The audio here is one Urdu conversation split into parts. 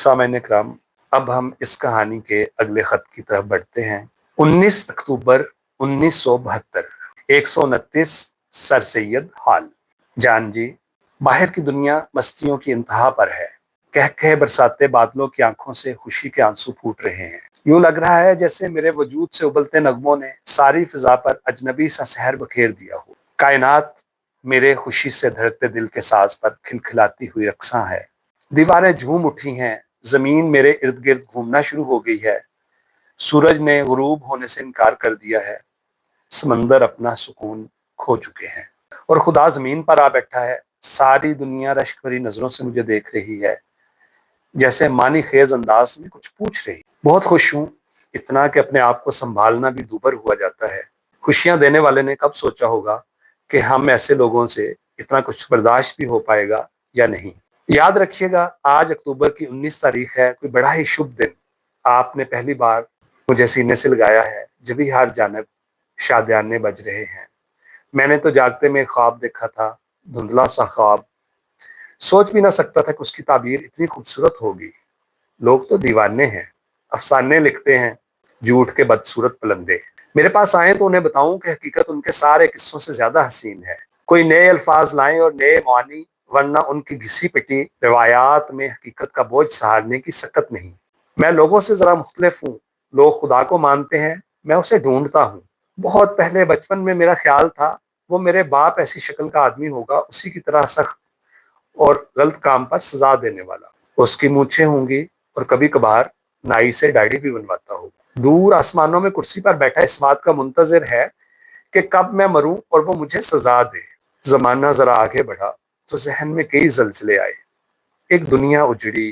سامعین کرام، اب ہم اس کہانی کے اگلے خط کی طرف بڑھتے ہیں۔ 19 اکتوبر 1972، 129 سر سید ہال۔ جان جی، باہر کی دنیا مستیوں کی انتہا پر ہے۔ کہہ برساتے بادلوں کی آنکھوں سے خوشی کے آنسو پھوٹ رہے ہیں۔ یوں لگ رہا ہے جیسے میرے وجود سے ابلتے نغموں نے ساری فضا پر اجنبی سا سحر بکھیر دیا ہو۔ کائنات میرے خوشی سے دھڑکتے دل کے ساز پر کھلکھلاتی ہوئی رقصاں ہے۔ دیواریں جھوم اٹھی ہیں، زمین میرے ارد گرد گھومنا شروع ہو گئی ہے۔ سورج نے غروب ہونے سے انکار کر دیا ہے، سمندر اپنا سکون کھو چکے ہیں، اور خدا زمین پر آ بیٹھا ہے۔ ساری دنیا رشک بھری نظروں سے مجھے دیکھ رہی ہے، جیسے معنی خیز انداز میں کچھ پوچھ رہی۔ بہت خوش ہوں، اتنا کہ اپنے آپ کو سنبھالنا بھی دوبر ہوا جاتا ہے۔ خوشیاں دینے والے نے کب سوچا ہوگا کہ ہم ایسے لوگوں سے اتنا کچھ برداشت بھی ہو پائے گا یا نہیں۔ یاد رکھیے گا، آج اکتوبر کی 19 تاریخ ہے، کوئی بڑا ہی شبھ دن۔ آپ نے پہلی بار مجھے سینے سے لگایا ہے، جبھی ہر جانب شادیانے بج رہے ہیں۔ میں نے تو جاگتے میں خواب دیکھا تھا، دھندلا سا خواب، سوچ بھی نہ سکتا تھا کہ اس کی تعبیر اتنی خوبصورت ہوگی۔ لوگ تو دیوانے ہیں، افسانے لکھتے ہیں، جھوٹ کے بدصورت پلندے۔ میرے پاس آئیں تو انہیں بتاؤں کہ حقیقت ان کے سارے قصوں سے زیادہ حسین ہے۔ کوئی نئے الفاظ لائیں اور نئے معانی، ورنہ ان کی گھسی پٹی روایات میں حقیقت کا بوجھ سہارنے کی سکت نہیں۔ میں لوگوں سے ذرا مختلف ہوں۔ لوگ خدا کو مانتے ہیں، میں اسے ڈھونڈتا ہوں۔ بہت پہلے بچپن میں میرا خیال تھا وہ میرے باپ ایسی شکل کا آدمی ہوگا، اسی کی طرح سخت اور غلط کام پر سزا دینے والا۔ اس کی مونچھیں ہوں گی اور کبھی کبھار نائی سے داڑھی بھی بنواتا ہوگا۔ دور آسمانوں میں کرسی پر بیٹھا اس بات کا منتظر ہے کہ کب میں مروں اور وہ مجھے سزا دے۔ زمانہ ذرا آگے بڑھا تو ذہن میں کئی زلزلے آئے۔ ایک دنیا اجڑی،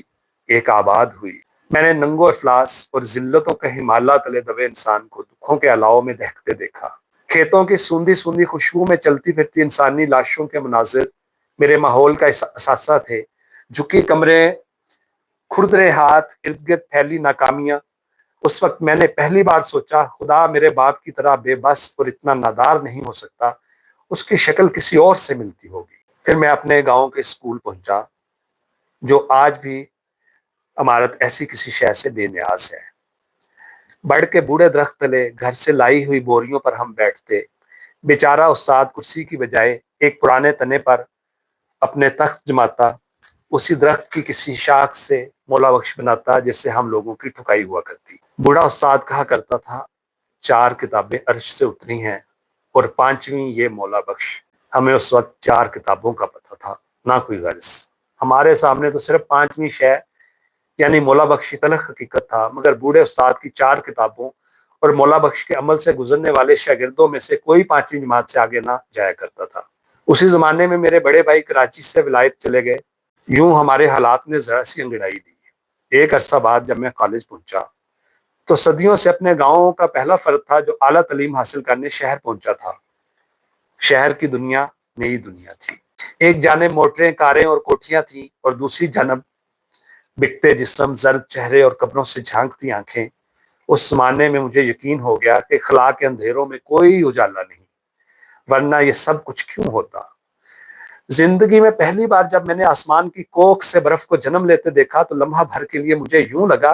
ایک آباد ہوئی۔ میں نے ننگو افلاس اور ذلتوں کے ہمالیہ تلے دبے انسان کو دکھوں کے علاؤ میں دہکتے دیکھا۔ کھیتوں کی سوندھی سوندھی خوشبو میں چلتی پھرتی انسانی لاشوں کے مناظر میرے ماحول کا اثاثہ تھے۔ جھکی کمریں، کھردرے ہاتھ، ارد گرد پھیلی ناکامیاں۔ اس وقت میں نے پہلی بار سوچا خدا میرے باپ کی طرح بے بس اور اتنا نادار نہیں ہو سکتا، اس کی شکل کسی اور سے ملتی ہوگی۔ پھر میں اپنے گاؤں کے اسکول پہنچا، جو آج بھی عمارت ایسی کسی شے سے بے نیاز ہے۔ بڑھ کے بوڑھے درخت تلے گھر سے لائی ہوئی بوریوں پر ہم بیٹھتے۔ بیچارہ استاد کرسی کی بجائے ایک پرانے تنے پر اپنے تخت جماتا، اسی درخت کی کسی شاخ سے مولا بخش بناتا جس سے ہم لوگوں کی ٹھکائی ہوا کرتی۔ بوڑھا استاد کہا کرتا تھا، 4 کتابیں عرش سے اتری ہیں اور 5ویں یہ مولا بخش۔ ہمیں اس وقت 4 کتابوں کا پتہ تھا، نہ کوئی غرض۔ ہمارے سامنے تو صرف 5ویں شے یعنی مولا بخش کی تلخ حقیقت تھا، مگر بوڑھے استاد کی 4 کتابوں اور مولا بخش کے عمل سے گزرنے والے شاگردوں میں سے کوئی 5ویں جماعت سے آگے نہ جایا کرتا تھا۔ اسی زمانے میں میرے بڑے بھائی کراچی سے ولایت چلے گئے۔ یوں ہمارے حالات نے ذرا سی انگڑائی دی۔ ایک عرصہ بعد جب میں کالج پہنچا تو صدیوں سے اپنے گاؤں کا پہلا فرد تھا جو اعلیٰ تعلیم حاصل کرنے شہر پہنچا تھا۔ شہر کی دنیا نئی دنیا تھی۔ ایک جانب موٹریں، کاریں اور کوٹھیاں تھیں اور دوسری جانب بکتے جسم، زرد چہرے اور قبروں سے جھانکتی آنکھیں۔ اس زمانے میں مجھے یقین ہو گیا کہ خلا کے اندھیروں میں کوئی اجالا نہیں، ورنہ یہ سب کچھ کیوں ہوتا۔ زندگی میں پہلی بار جب میں نے آسمان کی کوکھ سے برف کو جنم لیتے دیکھا تو لمحہ بھر کے لیے مجھے یوں لگا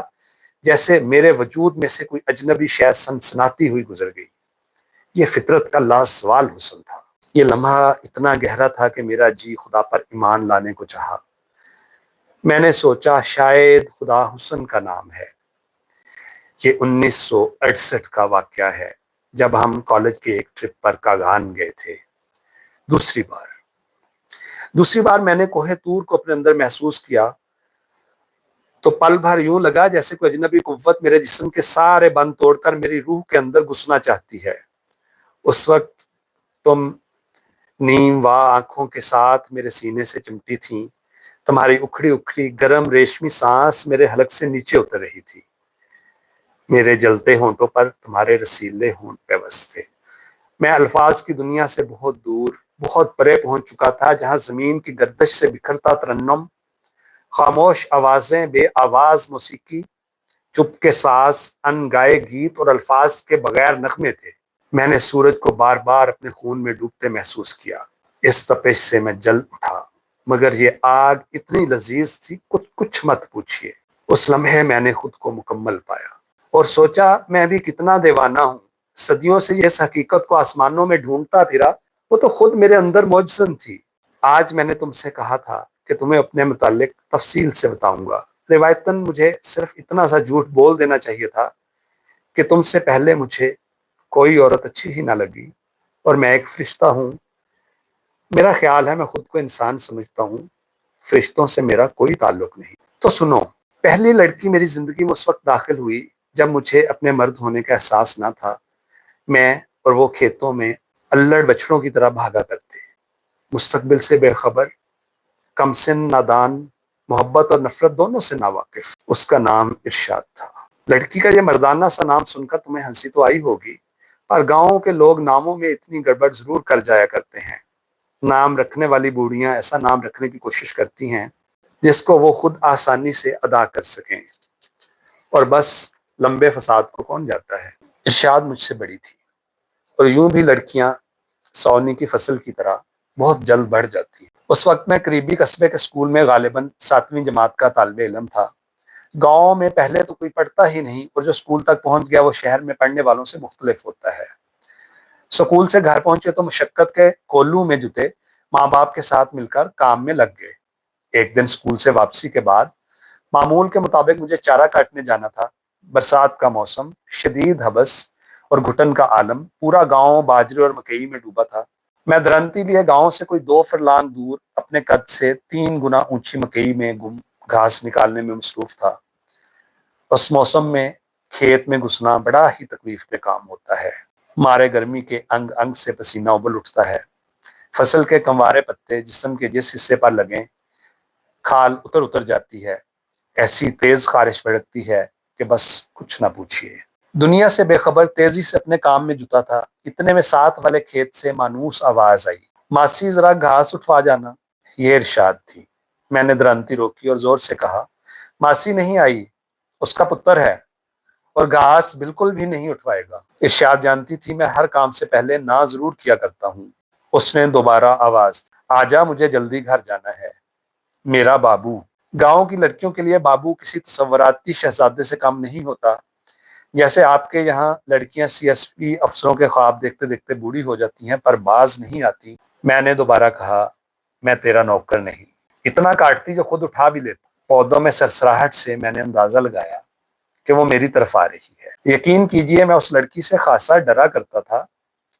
جیسے میرے وجود میں سے کوئی اجنبی شے سنسناتی ہوئی گزر گئی۔ یہ فطرت کا لازوال حسن تھا۔ یہ لمحہ اتنا گہرا تھا کہ میرا جی خدا پر ایمان لانے کو چاہا۔ میں نے سوچا شاید خدا حسن کا نام ہے۔ یہ 1968 کا واقعہ ہے، جب ہم کالج کے ایک ٹرپ پر کاغان گئے تھے۔ دوسری بار میں نے کوہ طور کو اپنے اندر محسوس کیا تو پل بھر یوں لگا جیسے کوئی اجنبی قوت میرے جسم کے سارے بند توڑ کر میری روح کے اندر گھسنا چاہتی ہے۔ اس وقت تم نیم واہ آنکھوں کے ساتھ میرے سینے سے چمٹی تھیں، تمہاری اکھڑی اکھڑی گرم ریشمی سانس میرے حلق سے نیچے اتر رہی تھی۔ میرے جلتے ہونٹوں پر تمہارے رسیلے ہونٹ پیوست تھے۔ میں الفاظ کی دنیا سے بہت دور، بہت پرے پہنچ چکا تھا، جہاں زمین کی گردش سے بکھرتا ترنم، خاموش آوازیں، بے آواز موسیقی، چپ کے ساز، ان گائے گیت اور الفاظ کے بغیر نغمے تھے۔ میں نے سورج کو بار بار اپنے خون میں ڈوبتے محسوس کیا۔ اس تپش سے میں جل اٹھا، مگر یہ آگ اتنی لذیذ تھی کچھ مت پوچھیے۔ اس لمحے میں نے خود کو مکمل پایا اور سوچا میں بھی کتنا دیوانہ ہوں، صدیوں سے اس حقیقت کو آسمانوں میں ڈھونڈتا پھرا، وہ تو خود میرے اندر موجزن تھی۔ آج میں نے تم سے کہا تھا کہ تمہیں اپنے متعلق تفصیل سے بتاؤں گا۔ روایتاً مجھے صرف اتنا سا جھوٹ بول دینا چاہیے تھا کہ تم سے پہلے مجھے کوئی عورت اچھی ہی نہ لگی اور میں ایک فرشتہ ہوں۔ میرا خیال ہے میں خود کو انسان سمجھتا ہوں، فرشتوں سے میرا کوئی تعلق نہیں۔ تو سنو، پہلی لڑکی میری زندگی میں اس وقت داخل ہوئی جب مجھے اپنے مرد ہونے کا احساس نہ تھا۔ میں اور وہ کھیتوں میں الڑ بچڑوں کی طرح بھاگا کرتے، مستقبل سے بے خبر، کم سن، نادان، محبت اور نفرت دونوں سے ناواقف۔ اس کا نام ارشاد تھا۔ لڑکی کا یہ مردانہ سا نام سن کر تمہیں ہنسی تو آئی ہوگی، پر گاؤں کے لوگ ناموں میں اتنی گڑبڑ ضرور کر جایا کرتے ہیں۔ نام رکھنے والی بوڑھیاں ایسا نام رکھنے کی کوشش کرتی ہیں جس کو وہ خود آسانی سے ادا کر سکیں، اور بس لمبے فساد کو کون جاتا ہے۔ ارشاد مجھ سے بڑی تھی، اور یوں بھی لڑکیاں سونی کی فصل کی طرح بہت جلد بڑھ جاتی ہیں۔ اس وقت میں قریبی قصبے کے اسکول میں غالباً 7ویں جماعت کا طالب علم تھا۔ گاؤں میں پہلے تو کوئی پڑھتا ہی نہیں، اور جو اسکول تک پہنچ گیا وہ شہر میں پڑھنے والوں سے مختلف ہوتا ہے۔ اسکول سے گھر پہنچے تو مشقت کے کولوں میں جتے ماں باپ کے ساتھ مل کر کام میں لگ گئے۔ ایک دن اسکول سے واپسی کے بعد معمول کے مطابق مجھے چارہ کاٹنے جانا تھا۔ برسات کا موسم، شدید ہبس اور گھٹن کا عالم، پورا گاؤں باجرے اور مکئی میں ڈوبا تھا۔ میں درنتی لیے گاؤں سے کوئی 2 فرلانگ دور اپنے قد سے 3 گنا اونچی مکئی میں گم گھاس نکالنے میں مصروف تھا۔ اس موسم میں کھیت میں گھسنا بڑا ہی تکلیف دہ کام ہوتا ہے۔ مارے گرمی کے انگ انگ سے پسینہ ابل اٹھتا ہے۔ فصل کے کموارے پتے جسم کے جس حصے پر لگیں کھال اتر جاتی ہے۔ ایسی تیز خارش بھڑکتی ہے کہ بس کچھ نہ پوچھیے۔ دنیا سے بے خبر تیزی سے اپنے کام میں جتا تھا، اتنے میں ساتھ والے کھیت سے مانوس آواز آئی، ماسی ذرا گھاس اٹھوا جانا۔ یہ ارشاد تھی۔ میں نے درنتی روکی اور زور سے کہا، ماسی نہیں آئی، اس کا پتر ہے، اور گھاس بالکل بھی نہیں اٹھوائے گا۔ ارشاد جانتی تھی میں ہر کام سے پہلے نہ ضرور کیا کرتا ہوں۔ اس نے دوبارہ آواز دی، آجا، مجھے جلدی گھر جانا ہے۔ میرا بابو۔ گاؤں کی لڑکیوں کے لیے بابو کسی تصوراتی شہزادے سے کم نہیں ہوتا۔ جیسے آپ کے یہاں لڑکیاں سی ایس پی افسروں کے خواب دیکھتے دیکھتے بوڑھی ہو جاتی ہیں پر باز نہیں آتی۔ میں نے دوبارہ کہا، میں تیرا نوکر نہیں۔ اتنا کاٹتی جو خود اٹھا بھی لیتا۔ پودوں میں سرسراہٹ سے میں نے اندازہ لگایا کہ وہ میری طرف آ رہی ہے۔ یقین کیجئے میں اس لڑکی سے خاصا ڈرا کرتا تھا۔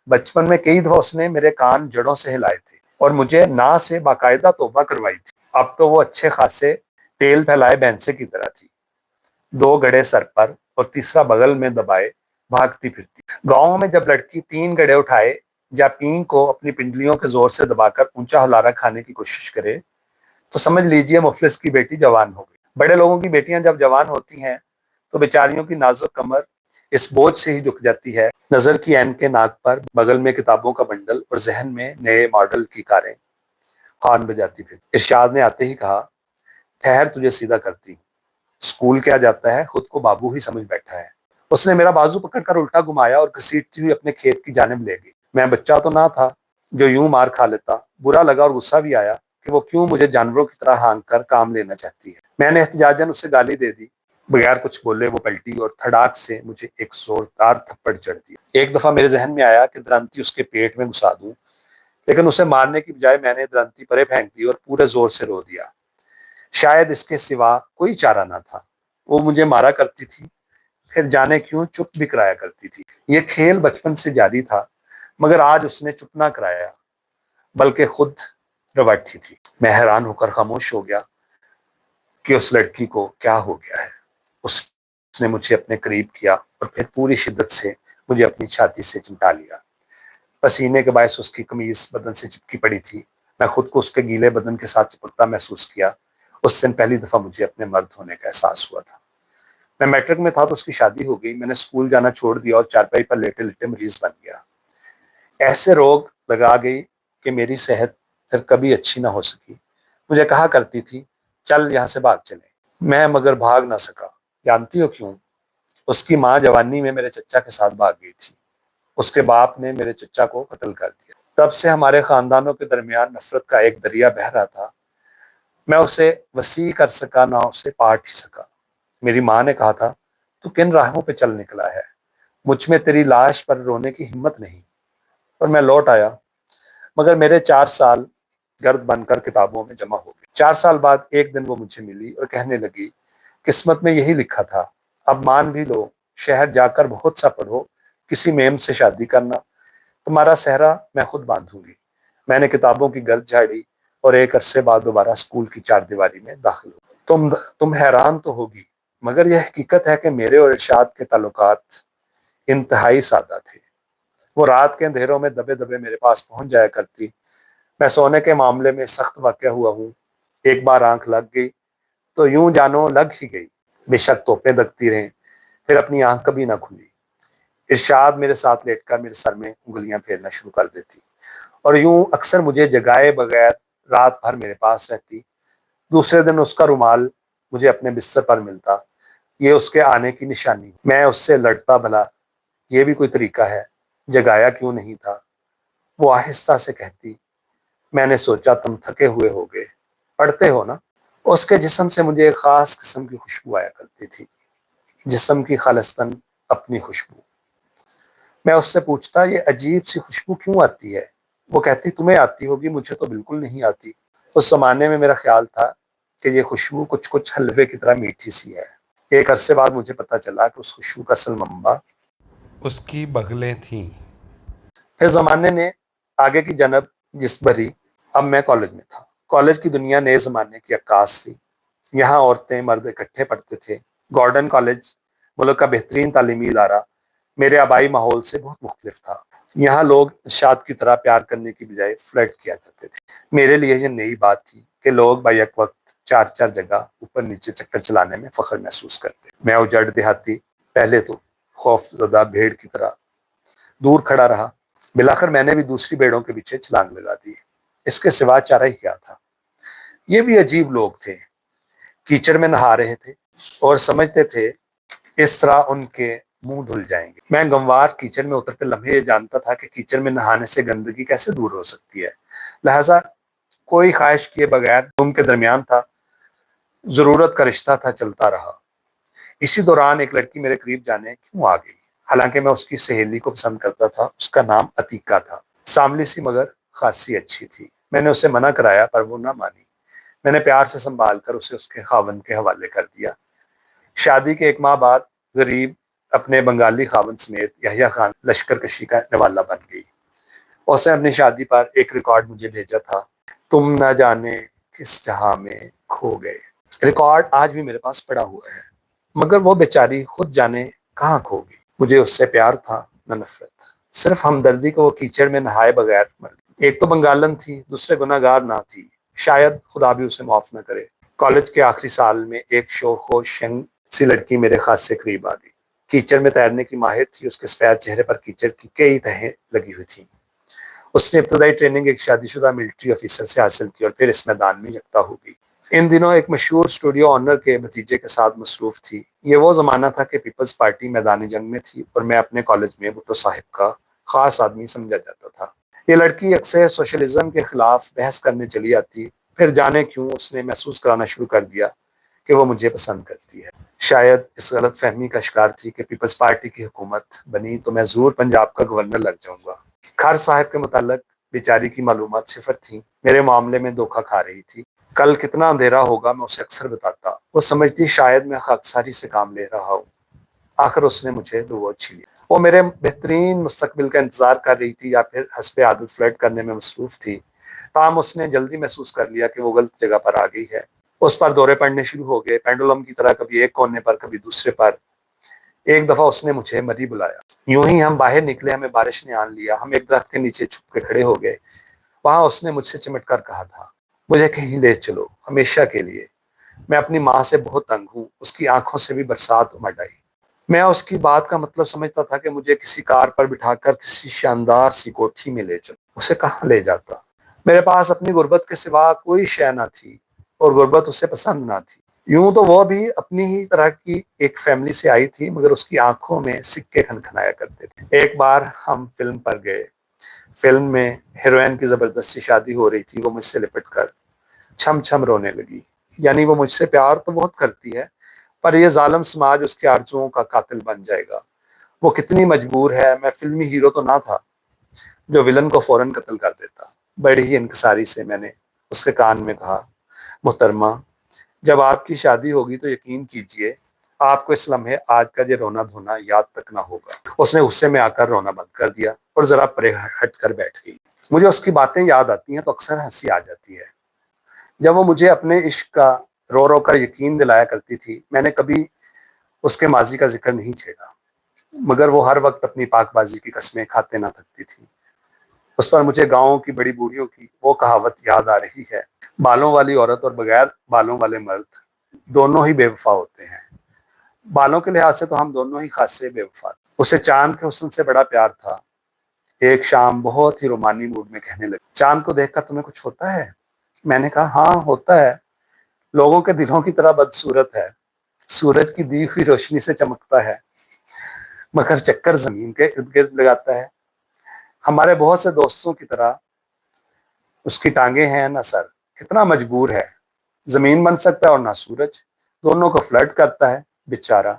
بچپن میں کئی دفعہ اس نے میرے کان جڑوں سے ہلائے تھے اور مجھے نا سے باقاعدہ توبہ کروائی تھی۔ اب تو وہ اچھے خاصے تیل پھیلائے بھینسے کی طرح تھی، 2 گڑھے سر پر اور تیسرا بغل میں دبائے بھاگتی پھرتی۔ گاؤں میں جب لڑکی 3 گڑھے اٹھائے یا پین کو اپنی پنڈلیوں کے زور سے دبا کر اونچا ہلارا کھانے کی کوشش کرے تو سمجھ لیجئے مفلس کی بیٹی جوان ہو گئی۔ بڑے لوگوں کی بیٹیاں جب جوان ہوتی ہیں تو بیچاریوں کی نازک کمر اس بوجھ سے ہی جھک جاتی ہے، نظر کی عین کے ناک پر، بغل میں کتابوں کا بنڈل اور ذہن میں نئے ماڈل کی کاریں ہارن بجاتی پھر۔ ارشاد نے آتے ہی کہا، ٹھہر، تجھے سیدھا کرتی ہوں۔ اسکول کیا جاتا ہے، خود کو بابو ہی سمجھ بیٹھا ہے۔ اس نے میرا بازو پکڑ کر الٹا گھمایا اور گھسیٹتی ہوئی اپنے کھیت کی جانب لے گئی۔ میں بچہ تو نہ تھا جو یوں مار کھا لیتا۔ برا لگا اور غصہ بھی آیا کہ وہ کیوں مجھے جانوروں کی طرح ہانک کر کام لینا چاہتی ہے۔ میں نے احتجاجاً اسے گالی دے دی۔ بغیر کچھ بولے وہ پلٹی اور تھڑاک سے مجھے ایک زوردار تھپڑ جڑ دیا۔ ایک دفعہ میرے ذہن میں آیا کہ درنتی اس کے پیٹ میں گھسا دوں، لیکن اسے مارنے کی بجائے میں نے درنتی پرے پھینک دی اور پورے زور سے رو دیا۔ شاید اس کے سوا کوئی چارہ نہ تھا۔ وہ مجھے مارا کرتی تھی، پھر جانے کیوں چپ بھی کرایا کرتی تھی۔ یہ کھیل بچپن سے جاری تھا، مگر آج اس نے چپ نہ کرایا بلکہ خود رواٹھی تھی۔ میں حیران ہو کر خاموش ہو گیا کہ اس لڑکی کو کیا ہو گیا ہے۔ اس نے مجھے اپنے قریب کیا اور پھر پوری شدت سے مجھے اپنی چھاتی سے چمٹا لیا۔ پسینے کے باعث اس کی قمیض بدن سے چپکی پڑی تھی۔ میں خود کو اس کے گیلے بدن کے ساتھ چپکتا محسوس کیا۔ اس دن پہلی دفعہ مجھے اپنے مرد ہونے کا احساس ہوا تھا۔ میں میٹرک میں تھا تو اس کی شادی ہو گئی۔ میں نے اسکول جانا چھوڑ دیا اور چارپائی پر لیٹے لیٹے مریض بن گیا۔ ایسے روگ لگا گئی کہ میری صحت پھر کبھی اچھی نہ ہو سکی۔ مجھے کہا کرتی تھی، چل یہاں سے بھاگ چلیں۔ میں مگر بھاگ نہ سکا۔ جانتی ہو کیوں؟ اس کی ماں جوانی میں میرے چچا کے ساتھ بھاگ گئی تھی۔ اس کے باپ نے میرے چچا کو قتل کر دیا۔ تب سے ہمارے خاندانوں کے درمیان نفرت کا ایک دریا بہہ رہا تھا۔ میں اسے وسیع کر سکا نہ اسے پاٹ ہی سکا۔ میری ماں نے کہا تھا تو کن راہوں پہ چل نکلا ہے، مجھ میں تیری لاش پر رونے کی ہمت نہیں۔ اور میں لوٹ آیا، مگر میرے 4 سال گرد بن کر کتابوں میں جمع ہو گئے۔ 4 سال بعد ایک دن وہ مجھے ملی اور کہنے لگی، قسمت میں یہی لکھا تھا، اب مان بھی لو، شہر جا کر بہت سا پڑھو، کسی میم سے شادی کرنا، تمہارا صحرا میں خود باندھوں گی۔ میں نے کتابوں کی گرد جھاڑی اور ایک عرصے بعد دوبارہ اسکول کی 4 دیواری میں داخل ہو۔ تم حیران تو ہوگی، مگر یہ حقیقت ہے کہ میرے اور ارشاد کے تعلقات انتہائی سادہ تھے۔ وہ رات کے اندھیروں میں دبے دبے میرے پاس پہنچ جایا کرتی۔ میں سونے کے معاملے میں سخت واقع ہوا ہوں، ایک بار آنکھ لگ گئی تو یوں جانو لگ ہی گئی، بے شک توپیں دکتی رہیں، پھر اپنی آنکھ کبھی نہ کھلی۔ ارشاد میرے ساتھ لیٹ کر میرے سر میں انگلیاں پھیرنا شروع کر دیتی اور یوں اکثر مجھے جگائے بغیر رات بھر میرے پاس رہتی۔ دوسرے دن اس کا رومال مجھے اپنے بستر پر ملتا، یہ اس کے آنے کی نشانی۔ میں اس سے لڑتا، بھلا یہ بھی کوئی طریقہ ہے، جگایا کیوں نہیں تھا؟ وہ آہستہ سے کہتی، میں نے سوچا تم تھکے ہوئے ہوگے، پڑھتے ہو نا۔ اس کے جسم سے مجھے ایک خاص قسم کی خوشبو آیا کرتی تھی، جسم کی خالصتاً اپنی خوشبو۔ میں اس سے پوچھتا، یہ عجیب سی خوشبو کیوں آتی ہے؟ وہ کہتی، تمہیں آتی ہوگی، مجھے تو بالکل نہیں آتی۔ اس زمانے میں میرا خیال تھا کہ یہ خوشبو کچھ حلوے کی طرح میٹھی سی ہے۔ ایک عرصے بعد مجھے پتا چلا کہ اس خوشبو کا اصل منبع اس کی بغلیں تھیں۔ پھر زمانے نے آگے کی جانب جس بھری، اب میں کالج میں تھا۔ کالج کی دنیا نئے زمانے کی عکاس تھی۔ یہاں عورتیں مرد اکٹھے پڑھتے تھے۔ گارڈن کالج ملک کا بہترین تعلیمی ادارہ میرے آبائی ماحول سے بہت مختلف تھا۔ یہاں لوگ ارشاد کی طرح پیار کرنے کی بجائے فلرٹ کیا کرتے تھے۔ میرے لیے یہ نئی بات تھی کہ لوگ بیک وقت 4 جگہ اوپر نیچے چکر چلانے میں فخر محسوس کرتے۔ میں اجڑ دیہاتی پہلے تو خوف زدہ بھیڑ کی طرح دور کھڑا رہا، بلاخر میں نے بھی دوسری بھیڑوں کے پیچھے چھلانگ لگا دی۔ اس کے سوا چارہ ہی کیا تھا۔ یہ بھی عجیب لوگ تھے، کیچڑ میں نہا رہے تھے اور سمجھتے تھے اس طرح ان کے منہ دھل جائیں گے۔ میں گموار کیچڑ میں اترتے لمحے یہ جانتا تھا کہ کیچڑ میں نہانے سے گندگی کیسے دور ہو سکتی ہے، لہذا کوئی خواہش کیے بغیر تم کے درمیان تھا، ضرورت کا رشتہ تھا، چلتا رہا۔ اسی دوران ایک لڑکی میرے قریب جانے کیوں آ گئی، حالانکہ میں اس کی سہیلی کو پسند کرتا تھا۔ اس کا نام عتیقہ تھا، ساملی سی مگر خاصی اچھی تھی۔ میں نے اسے منع کرایا پر وہ نہ مانی۔ میں نے پیار سے سنبھال کر اسے اس کے خاوند کے حوالے کر دیا۔ شادی کے 1 ماہ بعد غریب اپنے بنگالی خاوند سمیت یحییٰ خان لشکر کشی کا نوالا بن گئی۔ اس نے اپنی شادی پر ایک ریکارڈ مجھے بھیجا تھا، تم نہ جانے کس جہاں میں کھو گئے۔ ریکارڈ آج بھی میرے پاس پڑا ہوا ہے، مگر وہ بیچاری خود جانے کہاں کھو گئی۔ مجھے اس سے پیار تھا نہ نفرت، صرف ہمدردی کو وہ کیچڑ میں نہائے بغیر مر گئی۔ ایک تو بنگالن تھی، دوسرے گناہ گار نہ تھی، شاید خدا بھی اسے معاف نہ کرے۔ کالج کے آخری سال میں ایک شوخ شنگ سی لڑکی میرے خاصے قریب آ گئی۔ کیچڑ میں تیرنے کی ماہر تھی، اس کے سفید چہرے پر کیچڑ کی کئی تہیں لگی ہوئی تھیں۔ اس نے ابتدائی ٹریننگ ایک شادی شدہ ملٹری آفیسر سے حاصل کی اور پھر اس میدان میں یکتا ہو گئی۔ ان دنوں ایک مشہور اسٹوڈیو آنر کے بھتیجے کے ساتھ مصروف تھی۔ یہ وہ زمانہ تھا کہ پیپلز پارٹی میدان جنگ میں تھی اور میں اپنے کالج میں بھٹو صاحب کا خاص آدمی سمجھا جاتا تھا۔ یہ لڑکی اکثر سوشلزم کے خلاف بحث کرنے چلی آتی، پھر جانے کیوں اس نے محسوس کرانا شروع کر دیا کہ وہ مجھے پسند کرتی ہے۔ شاید اس غلط فہمی کا شکار تھی کہ پیپلز پارٹی کی حکومت بنی تو میں ضرور پنجاب کا گورنر لگ جاؤں گا۔ خر صاحب کے متعلق بیچاری کی معلومات صفر تھیں، میرے معاملے میں دھوکہ کھا رہی تھی۔ کل کتنا اندھیرا ہوگا میں اسے اکثر بتاتا، وہ سمجھتی شاید میں خاکساری سے کام لے رہا ہوں۔ آخر اس نے مجھے دبوچ لیا۔ وہ میرے بہترین مستقبل کا انتظار کر رہی تھی یا پھر حسب عادت فلرٹ کرنے میں مصروف تھی، تاہم اس نے جلدی محسوس کر لیا کہ وہ غلط جگہ پر آ گئی ہے۔ اس پر دورے پڑنے شروع ہو گئے، پینڈولم کی طرح کبھی ایک کونے پر کبھی دوسرے پر۔ ایک دفعہ اس نے مجھے مری بلایا، یوں ہی ہم باہر نکلے، ہمیں بارش نے آن لیا، ہم ایک درخت کے نیچے چھپ کے کھڑے ہو گئے۔ وہاں اس نے مجھ سے چمٹ کر کہا تھا، مجھے کہیں لے چلو، ہمیشہ کے لیے، میں اپنی ماں سے بہت تنگ ہوں۔ اس کی آنکھوں سے بھی برسات امڈ آئی۔ میں اس کی بات کا مطلب سمجھتا تھا کہ مجھے کسی کار پر بٹھا کر کسی شاندار سی کوٹھی میں لے چلو۔ اسے کہاں لے جاتا؟ میرے پاس اپنی غربت کے سوا کوئی شے نہ تھی اور غربت اسے پسند نہ تھی۔ یوں تو وہ بھی اپنی ہی طرح کی ایک فیملی سے آئی تھی، مگر اس کی آنکھوں میں سکے کھنکھنایا کرتے تھے۔ ایک بار ہم فلم پر گئے۔ فلم میں ہیروئن کی زبردستی شادی ہو رہی تھی۔ وہ مجھ سے لپٹ کر چھم چھم رونے لگی۔ یعنی وہ مجھ سے پیار تو بہت کرتی ہے پر یہ ظالم سماج اس کی آرزوؤں کا قاتل بن جائے گا۔ وہ کتنی مجبور ہے۔ میں فلمی ہیرو تو نہ تھا جو ولن کو فوراً قتل کر دیتا۔ بڑی ہی انکساری سے میں نے اس کے کان میں کہا، محترمہ، جب آپ کی شادی ہوگی تو یقین کیجئے آپ کو اس لمحے آج کا یہ رونا دھونا یاد تک نہ ہوگا۔ اس نے غصے میں آ کر رونا بند کر دیا اور ذرا پرے ہٹ کر بیٹھ گئی۔ مجھے اس کی باتیں یاد آتی ہیں تو اکثر ہنسی آ جاتی ہے۔ جب وہ مجھے اپنے عشق کا رو رو کر یقین دلایا کرتی تھی، میں نے کبھی اس کے ماضی کا ذکر نہیں چھیڑا، مگر وہ ہر وقت اپنی پاک بازی کی قسمیں کھاتے نہ تھکتی تھی۔ اس پر مجھے گاؤں کی بڑی بوڑھیوں کی وہ کہاوت یاد آ رہی ہے، بالوں والی عورت اور بغیر بالوں والے مرد دونوں ہی بے وفا ہوتے ہیں۔ بالوں کے لحاظ سے تو ہم دونوں ہی خاصے بے وفا تھے۔ اسے چاند کے حسن سے بڑا پیار تھا۔ ایک شام بہت ہی رومانی موڈ میں کہنے لگی، چاند کو دیکھ کر تمہیں کچھ ہوتا ہے؟ میں نے کہا، ہاں ہوتا ہے، لوگوں کے دلوں کی طرح بدصورت ہے، سورج کی دی ہوئی روشنی سے چمکتا ہے مگر چکر زمین کے ارد گرد لگاتا ہے۔ ہمارے بہت سے دوستوں کی طرح اس کی ٹانگیں ہیں نہ سر، کتنا مجبور ہے، زمین بن سکتا ہے اور نہ سورج، دونوں کو فلرٹ کرتا ہے بیچارہ۔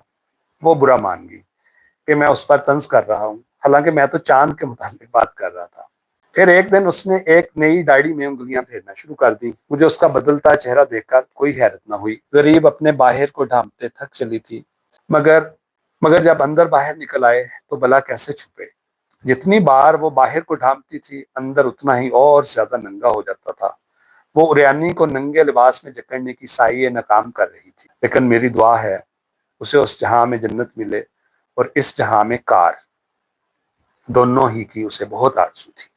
وہ برا مان گئی کہ میں اس پر طنز کر رہا ہوں، حالانکہ میں تو چاند کے متعلق بات کر رہا تھا۔ پھر ایک دن اس نے ایک نئی ڈائری میں انگلیاں پھیرنا شروع کر دی۔ مجھے اس کا بدلتا چہرہ دیکھ کر کوئی حیرت نہ ہوئی۔ غریب اپنے باہر کو ڈھانپتے تھک چلی تھی، مگر جب اندر باہر نکل آئے تو بلا کیسے چھپے۔ جتنی بار وہ باہر کو ڈھانپتی تھی اندر اتنا ہی اور زیادہ ننگا ہو جاتا تھا۔ وہ عریانی کو ننگے لباس میں جکڑنے کی سعی ناکام کر رہی تھی، لیکن میری دعا ہے اسے اس جہاں میں جنت ملے اور اس جہاں میں کار، دونوں ہی کی اسے بہت آرزو تھی۔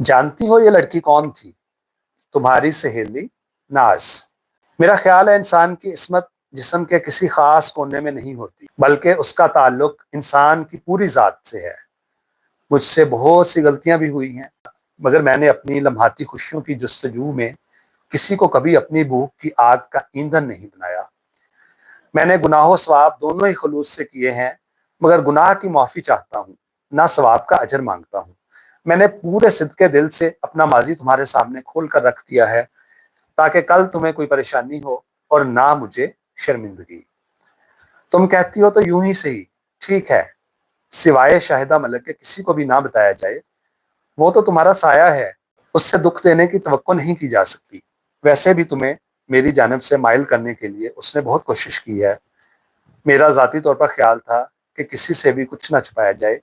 جانتی ہو یہ لڑکی کون تھی؟ تمہاری سہیلی ناز۔ میرا خیال ہے انسان کی عصمت جسم کے کسی خاص کونے میں نہیں ہوتی، بلکہ اس کا تعلق انسان کی پوری ذات سے ہے۔ مجھ سے بہت سی غلطیاں بھی ہوئی ہیں، مگر میں نے اپنی لمحاتی خوشیوں کی جستجو میں کسی کو کبھی اپنی بھوک کی آگ کا ایندھن نہیں بنایا۔ میں نے گناہ و ثواب دونوں ہی خلوص سے کیے ہیں، مگر گناہ کی معافی چاہتا ہوں، نہ ثواب کا اجر مانگتا ہوں۔ میں نے پورے صدقے دل سے اپنا ماضی تمہارے سامنے کھول کر رکھ دیا ہے تاکہ کل تمہیں کوئی پریشانی ہو اور نہ مجھے شرمندگی۔ تم کہتی ہو تو یوں ہی صحیح، ٹھیک ہے، سوائے شاہدہ ملک کے کسی کو بھی نہ بتایا جائے، وہ تو تمہارا سایہ ہے، اس سے دکھ دینے کی توقع نہیں کی جا سکتی۔ ویسے بھی تمہیں میری جانب سے مائل کرنے کے لیے اس نے بہت کوشش کی ہے۔ میرا ذاتی طور پر خیال تھا کہ کسی سے بھی کچھ نہ چھپایا جائے۔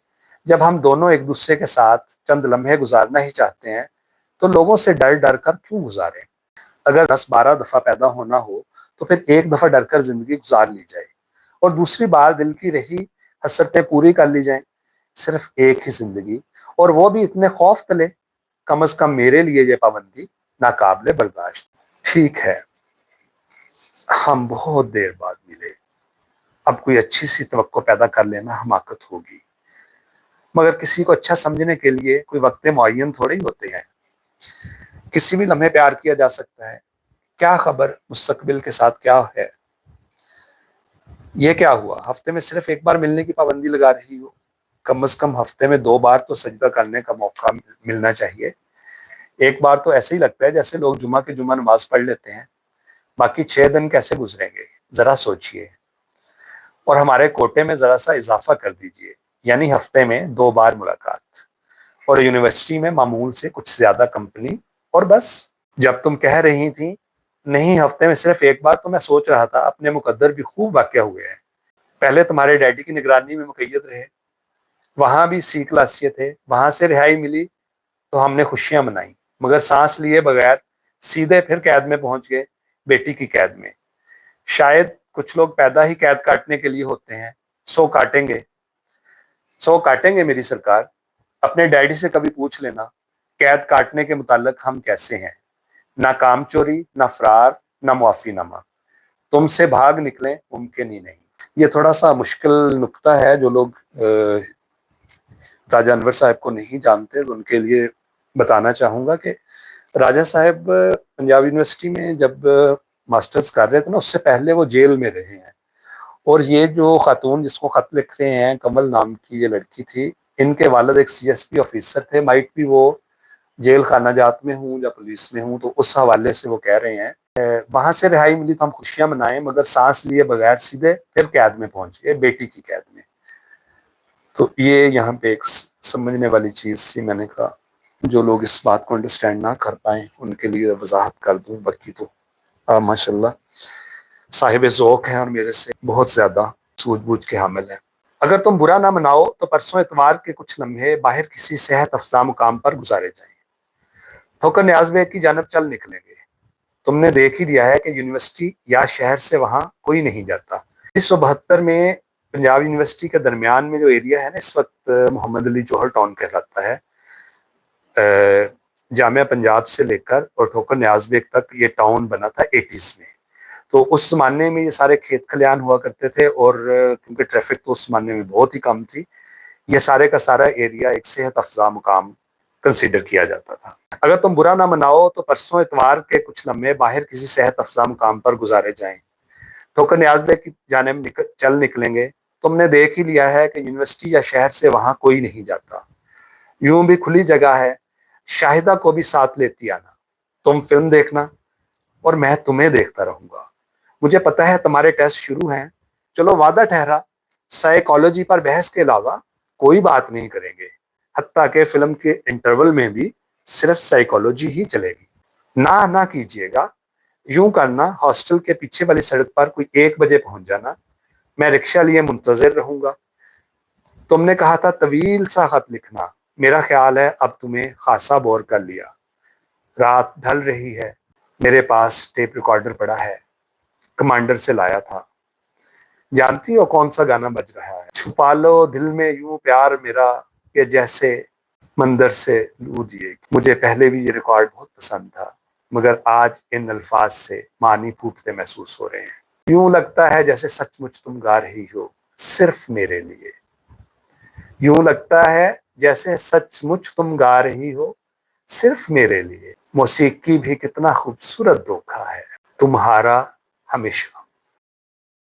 جب ہم دونوں ایک دوسرے کے ساتھ چند لمحے گزارنا ہی چاہتے ہیں تو لوگوں سے ڈر ڈر کر کیوں گزاریں؟ اگر 10-12 دفعہ پیدا ہونا ہو تو پھر ایک دفعہ ڈر کر زندگی گزار لی جائے اور دوسری بار دل کی رہی حسرتیں پوری کر لی جائیں۔ صرف ایک ہی زندگی، اور وہ بھی اتنے خوف تلے، کم از کم میرے لیے یہ پابندی ناقابل برداشت۔ ٹھیک ہے، ہم بہت دیر بعد ملے، اب کوئی اچھی سی توقع پیدا کر لینا حماقت ہوگی، مگر کسی کو اچھا سمجھنے کے لیے کوئی وقت معین تھوڑے ہی ہوتے ہیں۔ کسی بھی لمحے پیار کیا جا سکتا ہے، کیا خبر مستقبل کے ساتھ کیا ہے۔ یہ کیا ہوا، ہفتے میں صرف ایک بار ملنے کی پابندی لگا رہی ہو؟ کم از کم ہفتے میں 2 بار تو سجدہ کرنے کا موقع ملنا چاہیے۔ ایک بار تو ایسے ہی لگتا ہے جیسے لوگ جمعہ کے جمعہ نماز پڑھ لیتے ہیں، باقی 6 دن کیسے گزریں گے، ذرا سوچئے۔ اور ہمارے کوٹے میں ذرا سا اضافہ کر دیجئے، یعنی ہفتے میں 2 بار ملاقات، اور یونیورسٹی میں معمول سے کچھ زیادہ کمپنی، اور بس۔ جب تم کہہ رہی تھی نہیں ہفتے میں صرف ایک بار، تو میں سوچ رہا تھا اپنے مقدر بھی خوب واقع ہوئے ہیں۔ پہلے تمہارے ڈیڈی کی نگرانی میں مقید رہے، وہاں بھی سی کلاسیے تھے، وہاں سے رہائی ملی تو ہم نے خوشیاں منائیں، مگر سانس لیے بغیر سیدھے پھر قید میں پہنچ گئے، بیٹی کی قید میں۔ شاید کچھ لوگ پیدا ہی قید کاٹنے کے لیے ہوتے ہیں، سو کاٹیں گے میری سرکار۔ اپنے ڈیڈی سے کبھی پوچھ لینا قید کاٹنے کے متعلق ہم کیسے ہیں، نہ کام چوری، نہ فرار، نہ معافی نامہ۔ تم سے بھاگ نکلیں ممکن ہی نہیں۔ یہ تھوڑا سا مشکل نقطہ ہے، جو لوگ راجہ انور صاحب کو نہیں جانتے تو ان کے لیے بتانا چاہوں گا کہ راجہ صاحب پنجاب یونیورسٹی میں جب ماسٹرز کر رہے تھے نا، اس سے پہلے وہ جیل میں رہے ہیں، اور یہ جو خاتون جس کو خط لکھ رہے ہیں، کمل نام کی یہ لڑکی تھی، ان کے والد ایک CSP آفیسر تھے، مائٹ بھی وہ جیل خانہ جات میں ہوں یا پولیس میں ہوں، تو اس حوالے سے وہ کہہ رہے ہیں وہاں سے رہائی ملی تو ہم خوشیاں منائیں، مگر سانس لیے بغیر سیدھے پھر قید میں پہنچ گئے، بیٹی کی قید میں۔ تو یہ یہاں پہ ایک سمجھنے والی چیز تھی، میں نے کہا جو لوگ اس بات کو انڈرسٹینڈ نہ کر پائیں ان کے لیے وضاحت کر دوں۔ باقی تو ماشاء اللہ صاحب ذوق ہیں اور میرے سے بہت زیادہ سوجھ بوجھ کے حامل ہیں۔ اگر تم برا نہ مناؤ تو پرسوں اتوار کے کچھ لمحے باہر کسی صحت افزا مقام پر گزارے جائیں، ٹھوکر نیاز بیگ کی جانب چل نکلیں گے۔ تم نے دیکھ ہی دیا ہے کہ یونیورسٹی یا شہر سے وہاں کوئی نہیں جاتا۔ 1972 میں پنجاب یونیورسٹی کے درمیان میں جو ایریا ہے نا، اس وقت محمد علی جوہر ٹاؤن کہلاتا ہے، جامعہ پنجاب سے لے کر اور ٹھوکر نیاز بیگ تک یہ ٹاؤن بنا تھا 80s میں۔ تو اس زمانے میں یہ سارے کھیت کھلیان ہوا کرتے تھے، اور کیونکہ ٹریفک تو اس زمانے میں بہت ہی کم تھی، یہ سارے کا سارا ایریا ایک صحت افزا مقام کنسیڈر کیا جاتا تھا۔ اگر تم برا نہ مناؤ تو پرسوں اتوار کے کچھ لمحے باہر کسی صحت افزا مقام پر گزارے جائیں، ٹھوکر نیاز بیگ کی جانب چل نکلیں گے۔ تم نے دیکھ ہی لیا ہے کہ یونیورسٹی یا شہر سے وہاں کوئی نہیں جاتا۔ یوں بھی کھلی جگہ ہے، شاہدہ کو بھی ساتھ لیتی آنا۔ تم فلم دیکھنا اور میں تمہیں دیکھتا رہوں گا۔ مجھے پتا ہے تمہارے ٹیسٹ شروع ہیں، چلو وعدہ ٹھہرا سائیکالوجی پر بحث کے علاوہ کوئی بات نہیں کریں گے، حتیٰ کہ فلم کے انٹرول میں بھی صرف سائیکالوجی ہی چلے گی۔ نہ کیجئے گا، یوں کرنا ہاسٹل کے پیچھے والی سڑک پر کوئی 1 بجے پہنچ جانا، میں رکشہ لیے منتظر رہوں گا۔ تم نے کہا تھا طویل سا خط لکھنا، میرا خیال ہے اب تمہیں خاصا بور کر لیا۔ رات ڈھل رہی ہے، میرے پاس ٹیپ ریکارڈر پڑا ہے، کمانڈر سے لایا تھا۔ جانتی ہو کون سا گانا بج رہا ہے؟ چھپا لو دل میں یوں پیار میرا کہ جیسے مندر سے لو دیے۔ مجھے پہلے بھی یہ ریکارڈ بہت پسند تھا، مگر آج ان الفاظ سے معنی پھوٹتے محسوس ہو رہے ہیں۔ یوں لگتا ہے جیسے سچ مچ تم گا رہی ہو صرف میرے لیے۔ یوں لگتا ہے جیسے سچ مچ تم گا رہی ہو صرف میرے لیے۔ موسیقی بھی کتنا خوبصورت دھوکا ہے، تمہارا ہمیشہ۔